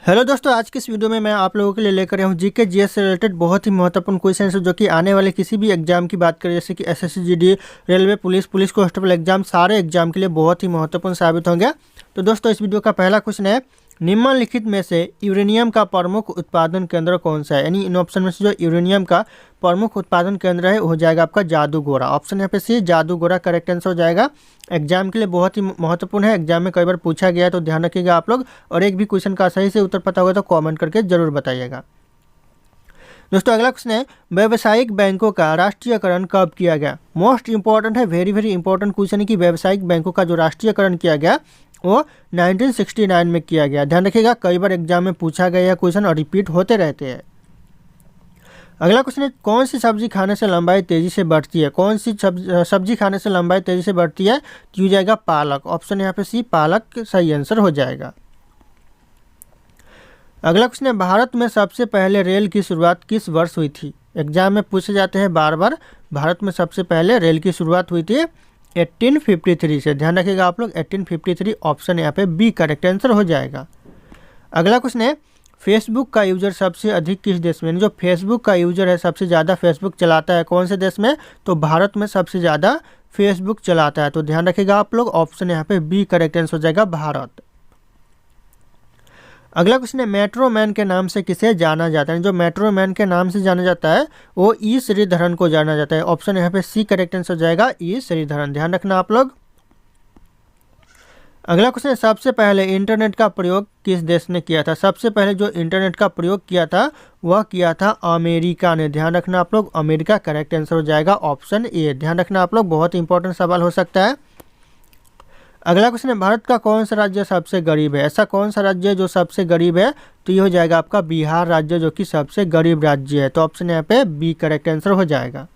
Hello दोस्तों, आज की इस वीडियो में मैं आप लोगों के लिए लेकर आया हूँ जीके जीएस से रिलेटेड बहुत ही महत्वपूर्ण क्वेश्चन है जो कि आने वाले किसी भी एग्जाम की बात करें, जैसे कि SSC GD, railway, police constable exam, सारे एग्जाम के लिए बहुत ही महत्वपूर्ण साबित होंगे। तो दोस्तों, इस वीडियो का पहला क्वेश्चन है, निम्नलिखित में से यूरेनियम का प्रमुख उत्पादन केंद्र कौन सा है। यानी इन ऑप्शन में से जो यूरेनियम का प्रमुख उत्पादन केंद्र है हो जाएगा आपका जादूगोरा। ऑप्शन यहाँ पे सी, जादूगोरा करेक्ट आंसर हो जाएगा। एग्जाम के लिए बहुत ही महत्वपूर्ण है, एग्जाम में कई बार पूछा गया है, तो ध्यान रखिएगा आप लोग। और एक भी क्वेश्चन का सही से उत्तर पता होगा तो कमेंट करके जरूर बताइएगा। दोस्तों, अगला क्वेश्चन है, व्यावसायिक बैंकों का राष्ट्रीयकरण कब किया गया। मोस्ट इंपॉर्टेंट है, वेरी वेरी इंपॉर्टेंट क्वेश्चन है कि व्यावसायिक बैंकों का जो राष्ट्रीयकरण किया गया वो 1969 में किया गया। ध्यान रखिएगा, कई बार एग्जाम में पूछा गया क्वेश्चन और रिपीट होते रहते हैं। अगला क्वेश्चन है, कौन सी सब्जी खाने से लंबाई तेजी से बढ़ती है। कौन सी सब्जी खाने से लंबाई तेजी से बढ़ती है, तो हो जाएगा पालक। ऑप्शन यहाँ पे सी, पालक सही आंसर हो जाएगा। अगला क्वेश्चन है, भारत में सबसे पहले रेल की शुरुआत किस वर्ष हुई थी। एग्जाम में पूछे जाते हैं बार बार, भारत में सबसे पहले रेल की शुरुआत हुई थी 1853 से। ध्यान रखिएगा आप लोग, 1853 ऑप्शन यहाँ पे बी करेक्ट आंसर हो जाएगा। अगला क्वेश्चन है, फेसबुक का यूजर सबसे अधिक किस देश में। जो फेसबुक का यूजर है सबसे ज़्यादा फेसबुक चलाता है कौन से देश में, तो भारत में सबसे ज़्यादा फेसबुक चलाता है। तो ध्यान रखिएगा आप लोग, ऑप्शन यहाँ पे बी करेक्ट आंसर हो जाएगा, भारत। अगला क्वेश्चन है, मेट्रो मैन के नाम से किसे जाना जाता है। जो मेट्रो मैन के नाम से जाना जाता है वो ई श्रीधरन को जाना जाता है। ऑप्शन यहाँ पे सी करेक्ट आंसर हो जाएगा, ई श्रीधरन। ध्यान रखना आप लोग। अगला क्वेश्चन है, सबसे पहले इंटरनेट का प्रयोग किस देश ने किया था। सबसे पहले जो इंटरनेट का प्रयोग किया था वह किया था अमेरिका ने। ध्यान रखना आप लोग, अमेरिका करेक्ट आंसर हो जाएगा, ऑप्शन ए। ध्यान रखना आप लोग, बहुत इंपॉर्टेंट सवाल हो सकता है। अगला क्वेश्चन है, भारत का कौन सा राज्य सबसे गरीब है। ऐसा कौन सा राज्य है जो सबसे गरीब है, तो ये हो जाएगा आपका बिहार राज्य, जो कि सबसे गरीब राज्य है। तो ऑप्शन यहाँ पे बी करेक्ट आंसर हो जाएगा।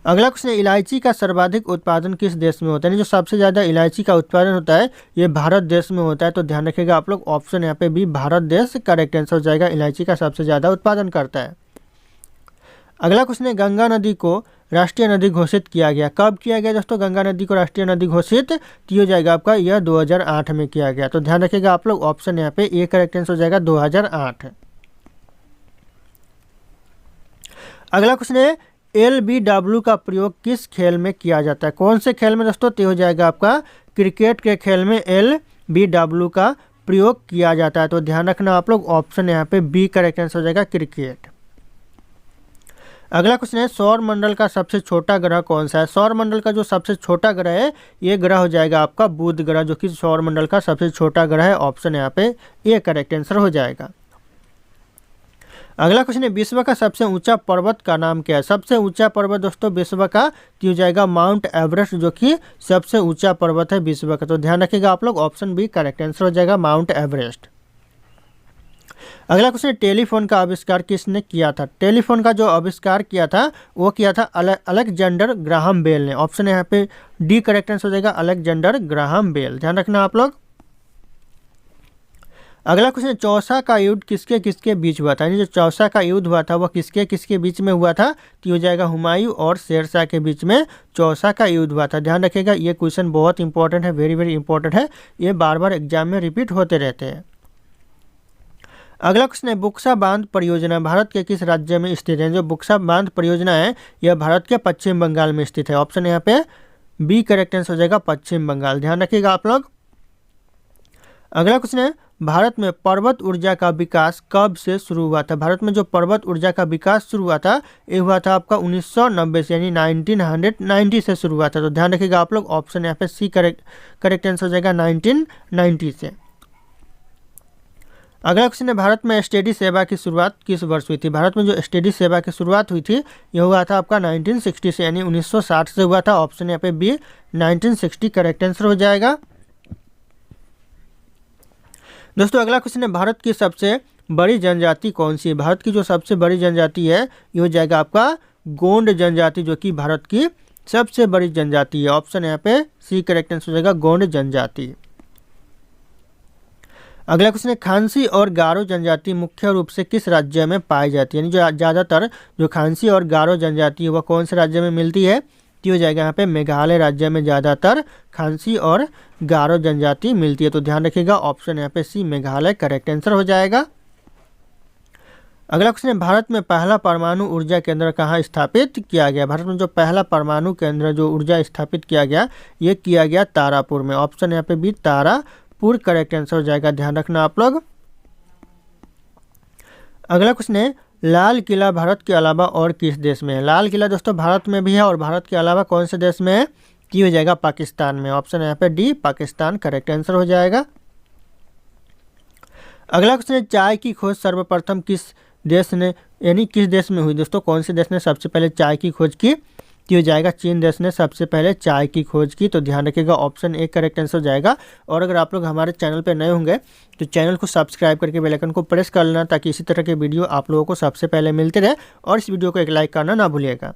अगला क्वेश्चन है, इलायची का सर्वाधिक उत्पादन किस देश में होता है। जो सबसे ज़्यादा इलायची का उत्पादन होता है ये भारत देश में होता है। तो ध्यान रखिएगा आप लोग, ऑप्शन यहाँ पे भी भारत देश करेक्ट आंसर हो जाएगा, इलायची का सबसे ज़्यादा उत्पादन करता है। अगला क्वेश्चन है, गंगा नदी को राष्ट्रीय नदी घोषित किया गया। कब किया गया दोस्तों गंगा नदी को राष्ट्रीय नदी घोषित, तो हो जाएगा आपका यह 2008 में किया गया। तो ध्यान रखिएगा आप लोग, ऑप्शन यहाँ पे ए करेक्ट आंसर हो जाएगा, 2008। अगला क्वेश्चन है, LBW का प्रयोग किस खेल में किया जाता है। कौन से खेल में दोस्तों, तो हो जाएगा आपका क्रिकेट के खेल में LBW का प्रयोग किया जाता है। तो ध्यान रखना आप लोग, ऑप्शन यहाँ पे बी करेक्ट आंसर हो जाएगा, क्रिकेट। अगला क्वेश्चन है, सौर मंडल का सबसे छोटा ग्रह कौन सा है। सौर मंडल का जो सबसे छोटा ग्रह है ये ग्रह हो जाएगा आपका बुध ग्रह, जो कि सौर मंडल का सबसे छोटा ग्रह है। ऑप्शन यहाँ पे ए करेक्ट आंसर हो जाएगा। अगला क्वेश्चन है, विश्व का सबसे ऊंचा पर्वत का नाम क्या है। सबसे ऊंचा पर्वत दोस्तों विश्व का तो हो जाएगा माउंट एवरेस्ट, जो कि सबसे ऊंचा पर्वत है विश्व का। तो ध्यान रखिएगा आप लोग, ऑप्शन बी करेक्ट आंसर हो जाएगा, माउंट एवरेस्ट। अगला क्वेश्चन है, टेलीफोन का आविष्कार किसने किया था। टेलीफोन का जो आविष्कार किया था वो किया था अलेक्जेंडर ग्राहम बेल ने। ऑप्शन यहाँ पे डी करेक्ट आंसर हो जाएगा, अलेक्जेंडर ग्राहम बेल। ध्यान रखना आप लोग। अगला क्वेश्चन, चौसा का युद्ध किसके किसके बीच हुआ था। जो चौसा का युद्ध हुआ था वह किसके किसके बीच में हुआ था, तो हो जाएगा हुमायूं और शेरशाह के बीच में चौसा का युद्ध हुआ था। ध्यान रखिएगा, ये क्वेश्चन बहुत इंपॉर्टेंट है, वेरी वेरी इंपॉर्टेंट है, ये बार बार एग्जाम में रिपीट होते रहते हैं। अगला क्वेश्चन है, बुक्सा बांध परियोजना भारत के किस राज्य में स्थित है। जो बुक्सा बांध परियोजना है यह भारत के पश्चिम बंगाल में स्थित है। ऑप्शन यहाँ पे बी करेक्ट आंसर हो जाएगा, पश्चिम बंगाल। ध्यान रखिएगा आप लोग। अगला क्वेश्चन है, भारत में पर्वत ऊर्जा का विकास कब से शुरू हुआ था। भारत में जो पर्वत ऊर्जा का विकास शुरू हुआ था ये हुआ था आपका 1990 से, यानी 1990 से शुरू हुआ था। तो ध्यान रखिएगा आप लोग, ऑप्शन यहाँ पे सी करेक्ट आंसर हो जाएगा, 1990 से। अगला क्वेश्चन है, भारत में एसटीडी सेवा की शुरुआत किस वर्ष हुई थी। भारत में जो एसटीडी सेवा की शुरुआत हुई थी यह हुआ था आपका 1960 से, यानी 1960 से हुआ था। ऑप्शन यहाँ पे बी 1960 करेक्ट आंसर हो जाएगा। दोस्तों, अगला क्वेश्चन है, भारत की सबसे बड़ी जनजाति कौन सी है। भारत की जो सबसे बड़ी जनजाति है ये हो जाएगा आपका गोंड जनजाति, जो कि भारत की सबसे बड़ी जनजाति है। ऑप्शन यहाँ पे सी करेक्ट आंसर हो जाएगा, गोंड जनजाति। अगला क्वेश्चन है, खांसी और गारो जनजाति मुख्य रूप से किस राज्य में पाई जाती है। यानी जो ज़्यादातर जो खांसी और गारो जनजाति है वह कौन से राज्य में मिलती है, तो हो जाएगा यहाँ पे मेघालय राज्य में ज़्यादातर खासी और गारो जनजाति मिलती है। तो ध्यान रखिएगा ऑप्शन यहाँ पे सी मेघालय करेक्ट आंसर हो जाएगा। अगला क्वेश्चन है, भारत में पहला परमाणु ऊर्जा केंद्र कहाँ स्थापित किया गया? भारत में जो पहला परमाणु केंद्र जो ऊर्जा स्थापित किया गया ये किया गया तारापुर में। ऑप्शन यहाँ पे बी तारापुर करेक्ट आंसर हो जाएगा, ध्यान रखना आप लोग। अगला क्वेश्चन है, लाल किला भारत के अलावा और किस देश में है? लाल किला दोस्तों भारत में भी है और भारत के अलावा कौन से देश में है? हो जाएगा पाकिस्तान में। ऑप्शन यहाँ पे डी पाकिस्तान करेक्ट आंसर हो जाएगा। अगला क्वेश्चन है, चाय की खोज सर्वप्रथम किस देश ने यानी किस देश में हुई? दोस्तों कौन से देश ने सबसे पहले चाय की खोज की? हो जाएगा चीन देश ने सबसे पहले चाय की खोज की। तो ध्यान रखिएगा ऑप्शन ए करेक्ट आंसर हो जाएगा। और अगर आप लोग हमारे चैनल पर नए होंगे तो चैनल को सब्सक्राइब करके बेल आइकन को प्रेस कर लेना ताकि इसी तरह के वीडियो आप लोगों को सबसे पहले मिलते रहे। और इस वीडियो को एक लाइक करना ना भूलिएगा।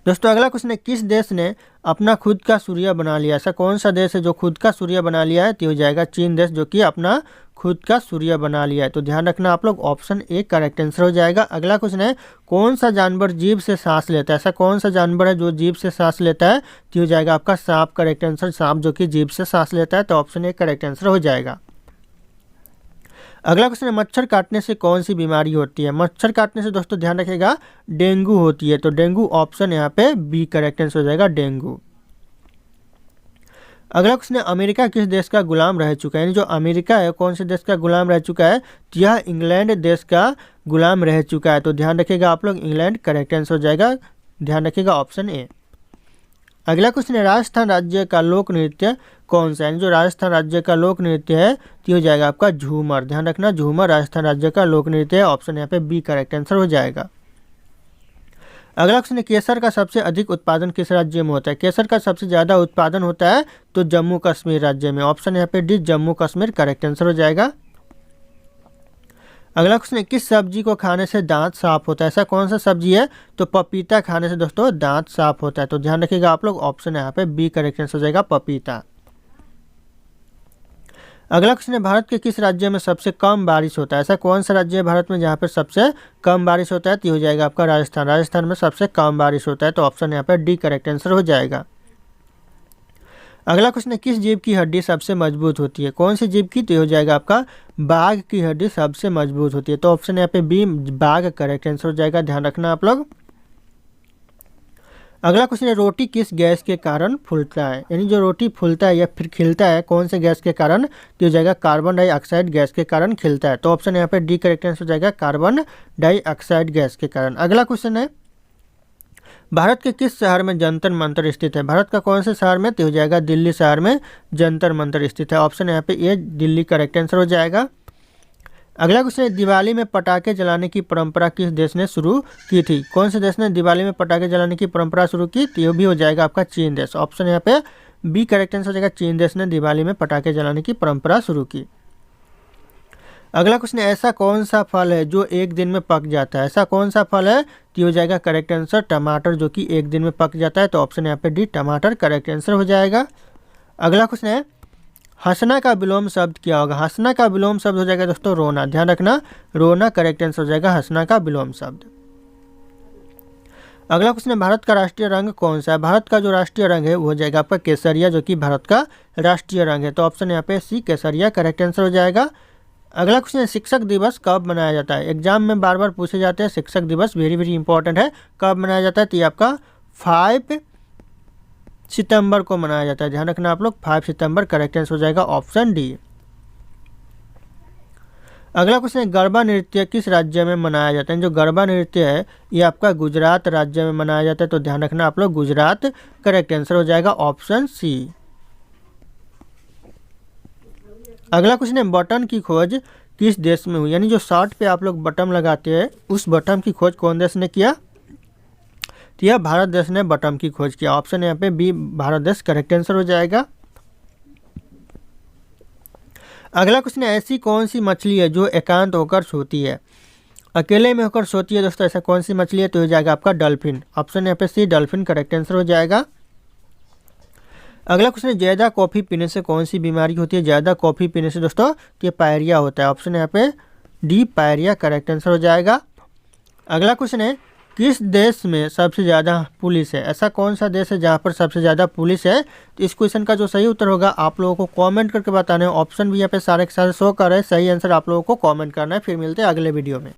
दोस्तों अगला क्वेश्चन है, किस देश ने अपना खुद का सूर्य बना लिया? ऐसा कौन सा देश है जो खुद का सूर्य बना लिया है? तो हो जाएगा चीन देश जो कि अपना खुद का सूर्य बना लिया है। तो ध्यान रखना आप लोग ऑप्शन ए करेक्ट आंसर हो जाएगा। अगला क्वेश्चन है, कौन सा जानवर जीभ से सांस लेता है? ऐसा कौन सा जानवर है जो जीभ से सांस लेता है? तो हो जाएगा आपका सांप करेक्ट आंसर, सांप जो कि जीभ से सांस लेता है। तो ऑप्शन ए करेक्ट आंसर हो जाएगा। अगला क्वेश्चन है, मच्छर काटने से कौन सी बीमारी होती है? मच्छर काटने से दोस्तों ध्यान रखिएगा डेंगू होती है। तो डेंगू ऑप्शन यहाँ पे बी करेक्ट आंसर हो जाएगा, डेंगू। अगला क्वेश्चन है, अमेरिका किस देश का गुलाम रह चुका है? यानी जो अमेरिका है कौन से देश का गुलाम रह चुका है? तो यह इंग्लैंड देश का गुलाम रह चुका है। तो ध्यान रखिएगा आप लोग इंग्लैंड करेक्ट आंसर हो जाएगा, ध्यान रखिएगा ऑप्शन ए। अगला क्वेश्चन है, राजस्थान राज्य का लोक नृत्य कौन सा है? जो राजस्थान राज्य का लोक नृत्य है तो हो जाएगा आपका झूमर। ध्यान रखना झूमर राजस्थान राज्य का लोक नृत्य है। ऑप्शन यहाँ पे बी करेक्ट आंसर हो जाएगा। अगला क्वेश्चन है, केसर का सबसे अधिक उत्पादन किस राज्य में होता है? केसर का सबसे ज़्यादा उत्पादन होता है तो जम्मू कश्मीर राज्य में। ऑप्शन यहाँ पे D Jammu Kashmir correct answer हो जाएगा। अगला क्वेश्चन है, किस सब्जी को खाने से दांत साफ होता है? ऐसा कौन सा सब्जी है? तो पपीता खाने से दोस्तों दांत साफ होता है। तो ध्यान रखिएगा आप लोग ऑप्शन यहाँ पे बी करेक्ट आंसर हो जाएगा, पपीता। अगला क्वेश्चन है, भारत के किस राज्य में सबसे कम बारिश होता है? ऐसा कौन सा राज्य है भारत में जहाँ पर सबसे कम बारिश होता है? तो हो जाएगा आपका राजस्थान। राजस्थान में सबसे कम बारिश होता है। तो ऑप्शन यहाँ पर डी करेक्ट आंसर हो जाएगा। अगला क्वेश्चन है, किस जीव की हड्डी सबसे मजबूत होती है? कौन सी जीव की? तो हो जाएगा आपका बाघ की हड्डी सबसे मजबूत होती है। तो ऑप्शन यहाँ पे बी बाघ करेक्ट आंसर हो जाएगा, ध्यान रखना आप लोग। अगला क्वेश्चन है, रोटी किस गैस के कारण फूलता है? यानी जो रोटी फूलता है या फिर खिलता है कौन से गैस के कारण? तो हो जाएगा कार्बन डाइऑक्साइड गैस के कारण खिलता है। तो ऑप्शन यहाँ पे डी करेक्ट आंसर हो जाएगा, कार्बन डाइऑक्साइड गैस के कारण। अगला क्वेश्चन है, भारत के किस शहर में जंतर मंतर स्थित है? भारत का कौन से शहर में? तो हो जाएगा दिल्ली शहर में जंतर मंतर स्थित है। ऑप्शन यहाँ पे ए दिल्ली करेक्ट आंसर हो जाएगा। अगला क्वेश्चन है, दिवाली में पटाखे जलाने की परंपरा किस देश ने शुरू की थी? कौन से देश ने दिवाली में पटाखे जलाने की परंपरा शुरू की? तो ये भी हो जाएगा आपका चीन देश। ऑप्शन यहाँ पे बी करेक्ट आंसर हो जाएगा, चीन देश ने दिवाली में पटाखे जलाने की परंपरा शुरू की। अगला क्वेश्चन है, ऐसा कौन सा फल है जो एक दिन में पक जाता है? ऐसा कौन सा फल है? तो हो जाएगा करेक्ट आंसर टमाटर जो कि एक दिन में पक जाता है। तो ऑप्शन यहाँ पे डी टमाटर करेक्ट आंसर हो जाएगा। अगला क्वेश्चन है, हंसना का विलोम शब्द क्या होगा? हंसना का विलोम शब्द हो जाएगा दोस्तों रोना। ध्यान रखना रोना करेक्ट आंसर हो जाएगा हंसना का विलोम शब्द। अगला क्वेश्चन है, भारत का राष्ट्रीय रंग कौन सा है? भारत का जो राष्ट्रीय रंग है वो हो जाएगा आपका केसरिया जो कि भारत का राष्ट्रीय रंग है। तो ऑप्शन यहाँ पे सी केसरिया करेक्ट आंसर हो जाएगा। अगला क्वेश्चन है, शिक्षक दिवस कब मनाया जाता है? एग्जाम में बार बार पूछे जाते हैं शिक्षक दिवस, वेरी वेरी इंपॉर्टेंट है। कब मनाया जाता है? तो ये आपका 5 सितंबर को मनाया जाता है। ध्यान रखना आप लोग 5 सितंबर करेक्ट आंसर हो जाएगा, ऑप्शन डी। अगला क्वेश्चन है, गरबा नृत्य किस राज्य में मनाया जाता है? जो गरबा नृत्य है ये आपका गुजरात राज्य में मनाया जाता है। तो ध्यान रखना आप लोग गुजरात करेक्ट आंसर हो जाएगा, ऑप्शन सी। अगला क्वेश्चन है, बटन की खोज किस देश में हुई? यानी जो शर्ट पे आप लोग बटन लगाते हैं उस बटन की खोज कौन देश ने किया? तो यह भारत देश ने बटन की खोज किया। ऑप्शन यहाँ पे बी भारत देश करेक्ट आंसर हो जाएगा। अगला क्वेश्चन है, ऐसी कौन सी मछली है जो एकांत होकर सोती है? अकेले में होकर सोती है दोस्तों, ऐसा कौन सी मछली है? तो हो जाएगा आपका डॉल्फिन। ऑप्शन यहाँ पे सी डॉल्फिन करेक्ट आंसर हो जाएगा। अगला क्वेश्चन है, ज़्यादा कॉफ़ी पीने से कौन सी बीमारी होती है? ज़्यादा कॉफ़ी पीने से दोस्तों तो ये पायरिया होता है। ऑप्शन यहाँ पे डी पायरिया करेक्ट आंसर हो जाएगा। अगला क्वेश्चन है, किस देश में सबसे ज़्यादा पुलिस है? ऐसा कौन सा देश है जहाँ पर सबसे ज़्यादा पुलिस है? तो इस क्वेश्चन का जो सही उत्तर होगा आप लोगों को कमेंट करके बताना है। ऑप्शन भी यहाँ पे सारे के सारे शो कर रहे हैं, सही आंसर आप लोगों को कमेंट करना है। फिर मिलते हैं अगले वीडियो में।